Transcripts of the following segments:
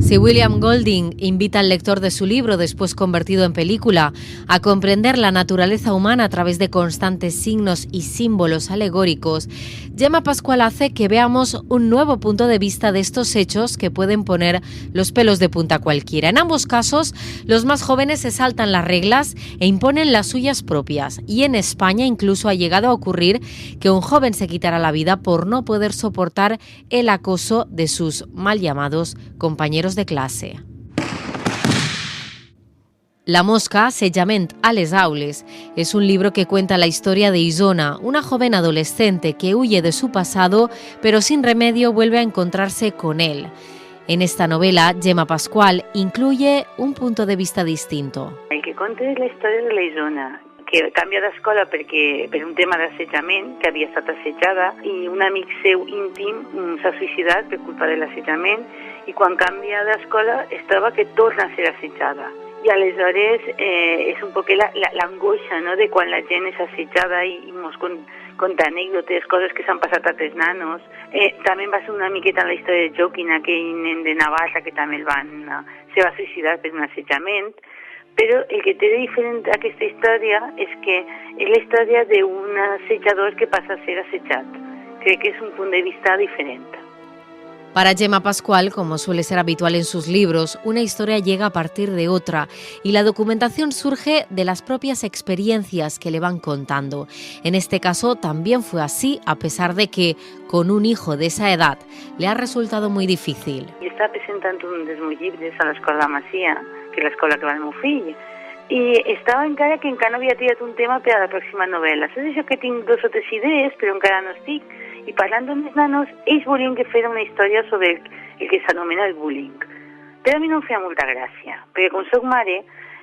Si William Golding invita al lector de su libro, después convertido en película, a comprender la naturaleza humana a través de constantes signos y símbolos alegóricos, Gemma Pascual hace que veamos un nuevo punto de vista de estos hechos que pueden poner los pelos de punta a cualquiera. En ambos casos, los más jóvenes se saltan las reglas e imponen las suyas propias. Y en España incluso ha llegado a ocurrir que un joven se quitara la vida por no poder soportar el acoso de sus mal llamados compañeros de clase. La mosca, assetjament a les aules, es un libro que cuenta la historia de Isona, una joven adolescente que huye de su pasado, pero sin remedio vuelve a encontrarse con él. En esta novela, Gemma Pascual incluye un punto de vista distinto. El que conta és la història de la Isona, que canvia d'escola per un tema d'assetjament, que havia estat assetjada, i un amic seu íntim s'ha suïcidat per culpa de l'assetjament, i quan canvia d'escola es troba que torna a ser assetjada. I aleshores és un poc l'angoixa, no?, de quan la gent és assetjada i mos conta anècdotes, coses que s'han passat a altres nanos. També va ser una miqueta en la història de Joaquín, aquell nen de Navarra que també se va suïcidar per un assetjament. Però el que té de diferent aquesta història és que és la història d'un assetjador que passa a ser assetjat. Crec que és un punt de vista diferent. Para Gemma Pascual, como suele ser habitual en sus libros, una historia llega a partir de otra y la documentación surge de las propias experiencias que le van contando. En este caso también fue así, a pesar de que, con un hijo de esa edad, le ha resultado muy difícil. I està presentant un dels meus llibres a l'Escola de la Masia, que és l'escola que va el meu fill, i estava encara que encara no havia triat un tema per a la pròxima novel·la. És això que tinc 2 o 3 idees, però encara no estic. I parlant amb els nanos, ells volien que fera una història sobre el que s'anomena el bullying. Però a mi no em feia molta gràcia, perquè com soc mare,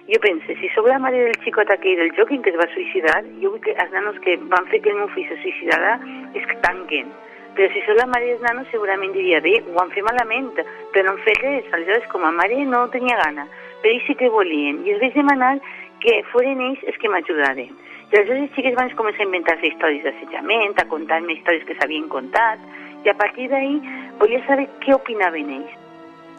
jo pense, si soc la mare del xicot aquell del Joaquín que es va suïcidar, jo vull que els nanos que van fer que el meu fill se suïcidara es tanquen. Però si soc la mare dels nanos segurament diria, bé, ho van fer malament, però no em fer res. Aleshores, com a mare no tenia gana, però ells sí que volien. I els vaig demanar que foren ells els que m'ajudaren. I aleshores els xiquets van començar a inventar-se històries d'assetjament, a contar-me històries que s'havien contat, i a partir d'ahí volia saber què opinaven ells.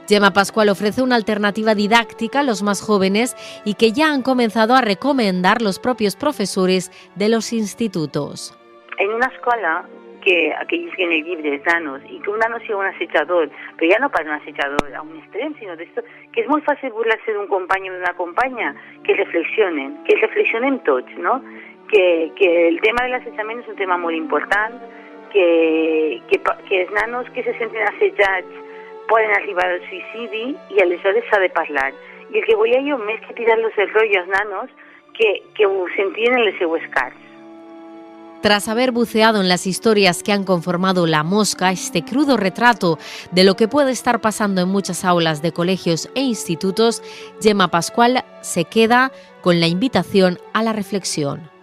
Gemma Pascual ofrece una alternativa didáctica a los más jóvenes y que ya han comenzado a recomendar los propios profesores de los institutos. En una escola que aquells que en el llibre els nanos, i que un nano sigui un assetjador, però ja no pas un assetjador a un extrem, sinó que és molt fàcil burlar-se d'un company o d'una companya, que reflexionem tots, no? Que el tema de l'assetjament és un tema molt important, que els nanos que se senten assetjats poden arribar al suïcidi i aleshores s'ha de parlar. I el que volia jo, més que tirar-los el rotllo als nanos, que ho sentien en les seues carns. Tras haber buceado en las historias que han conformado La Mosca, este crudo retrato de lo que puede estar pasando en muchas aulas de colegios e institutos, Gemma Pascual se queda con la invitación a la reflexión.